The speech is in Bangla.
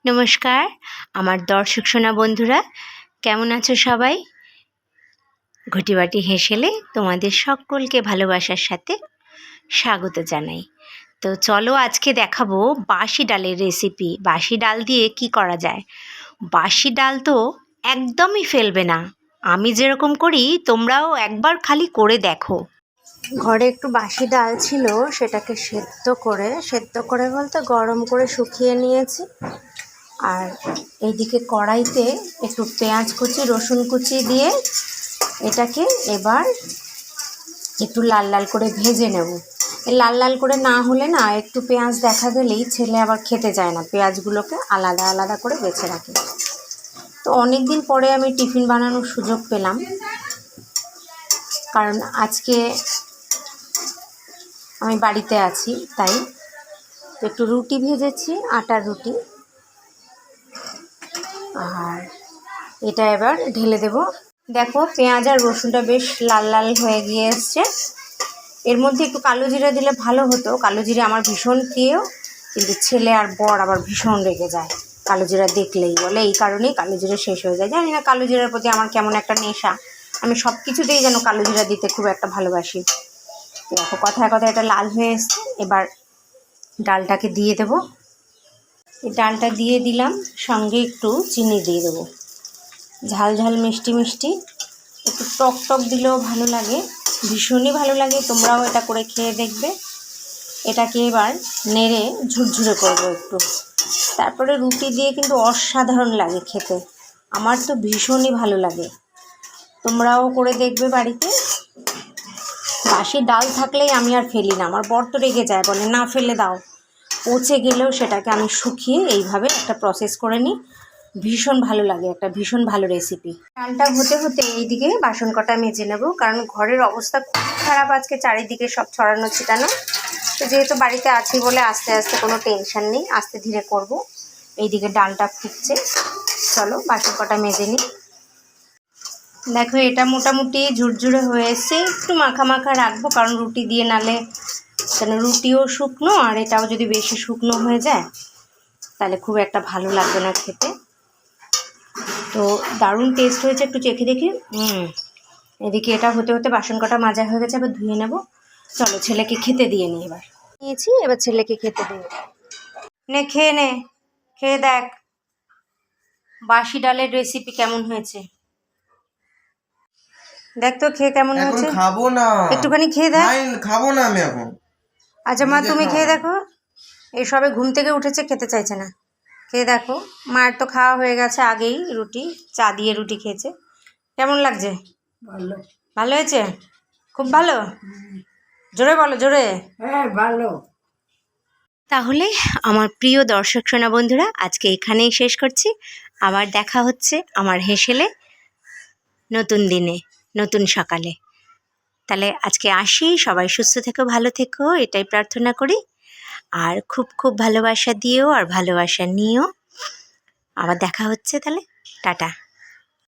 নমস্কার আমার দর্শক সোনা বন্ধুরা, কেমন আছো সবাই? ঘটিবাটি হেসেলে তোমাদের সকলকে ভালোবাসার সাথে স্বাগত জানাই। তো চলো আজকে দেখাবো বাসি ডালের রেসিপি। বাসি ডাল দিয়ে কি করা যায়? বাসি ডাল তো একদমই ফেলবে না। আমি যেরকম করি তোমরাও একবার খালি করে দেখো। ঘরে একটু বাসি ডাল ছিল, সেটাকে সেদ্ধ করে বলতে গরম করে শুকিয়ে নিয়েছি। আর এইদিকে কড়াইতে একটু পেঁয়াজ কুচি রসুন কুচি দিয়ে এটাকে এবার একটু লাল লাল করে ভেজে নেব। লাল লাল করে না হলে না, একটু পেঁয়াজ দেখা গেলেই ছেলে আবার খেতে চায় না, পেঁয়াজগুলোকে আলাদা আলাদা করে বেছে রাখে। তো অনেক দিন পরে আমি টিফিন বানানোর সুযোগ পেলাম, কারণ আজকে আমি বাড়িতে আছি, তাই একটু রুটি ভেজেছি, আটার রুটি। আর এটা এবার ঢেলে দেব। দেখো পেঁয়াজ আর রসুনটা বেশ লাল লাল হয়ে গিয়ে এসছে। এর মধ্যে একটু কালো জিরা দিলে ভালো হতো। কালো জিরা আমার ভীষণ প্রিয়, কিন্তু ছেলে আর বর আবার ভীষণ রেগে যায় কালো জিরা দেখলেই, বলে এই কারণেই কালো জিরা শেষ হয়ে যায়। জানি না, কালো জিরার প্রতি আমার কেমন একটা নেশা। আমি সব কিছুতেই যেন কালো জিরা দিতে খুব একটা ভালোবাসি। দেখো কথায় কথায় এটা লাল হয়ে এসছে। এবার ডালটাকে দিয়ে দেবো। এই ডালটা দিয়ে দিলাম, সঙ্গে একটু চিনি দিয়ে দেবো। ঝাল ঝাল মিষ্টি মিষ্টি, একটু টক টক দিলেও ভালো লাগে, ভীষণই ভালো লাগে। তোমরাও এটা করে খেয়ে দেখবে। এটাকে এবার নেড়ে ঝুরঝুরে করবো একটু। তারপরে রুটি দিয়ে কিন্তু অসাধারণ লাগে খেতে। আমার তো ভীষণই ভালো লাগে, তোমরাও করে দেখবে বাড়িতে। বাসি ডাল থাকলেই আমি আর ফেলি না। আমার বর তো রেগে যায়, বলে না ফেলে দাও। পচে গেলেও সেটাকে আমি শুকিয়ে এইভাবে একটা প্রসেস করে নিই। ভীষণ ভালো লাগে, একটা ভীষণ ভালো রেসিপি। ডালটা হতে হতে এইদিকে বাসন কটা মেজে নেব, কারণ ঘরের অবস্থা খুব খারাপ আজকে, চারিদিকে সব ছড়ানো ছিটানো। তো যেহেতু বাড়িতে আছি বলে আস্তে আস্তে কোনো টেনশন নেই, আস্তে ধীরে করব। এইদিকে ডালটা ফুটছে, চলো বাসন কটা মেজে নিই। দেখো এটা মোটামুটি ঝুরঝুরে হয়ে এসছে। একটু মাখা মাখা রাখবো, কারণ রুটি দিয়ে নালে কেন রুটিও শুকনো, আর এটাও যদি বেশি শুকনো হয়ে যায় তাহলে খুব একটা ভালো লাগবে না খেতে। তো দারুণ টেস্ট হয়েছে, একটু চেখে দেখি। এদিকে এটা হতে হতে বাসন কটা মাজা হয়ে গেছে, এবার ধুয়ে নেব। চলো ছেলেকে খেতে দিয়ে নিই। এবার নিয়েছি, এবার ছেলেকে খেতে দিয়ে নে, খেয়ে নে, খেয়ে দেখ বাসি ডালের রেসিপি কেমন হয়েছে। দেখ তো খেয়ে কেমন হয়েছে। খাবো না, একটুখানি খেয়ে দেখ। খাবো না আমি এখন। আচ্ছা মা, তুমি খেয়ে দেখো। এই সবে ঘুম থেকে উঠেছে, খেতে চাইছে না। খেয়ে দেখো। মায়ের তো খাওয়া হয়ে গেছে আগেই, রুটি চা দিয়ে রুটি খেয়েছে। কেমন লাগছে? ভালো। ভালো হয়েছে? খুব ভালো? জোরে বলো, জোরে। হ্যাঁ ভালো। তাহলে আমার প্রিয় দর্শক সোনা বন্ধুরা, আজকে এখানেই শেষ করছি। আবার দেখা হচ্ছে আমার হেসেলে নতুন দিনে, নতুন সকালে। তাহলে আজকে আসি। সবাই সুস্থ থেকো, ভালো থেকো, এটাই প্রার্থনা করি। আর খুব খুব ভালোবাসা দিও আর ভালোবাসা নিও। আবার দেখা হচ্ছে, তাহলে টাটা।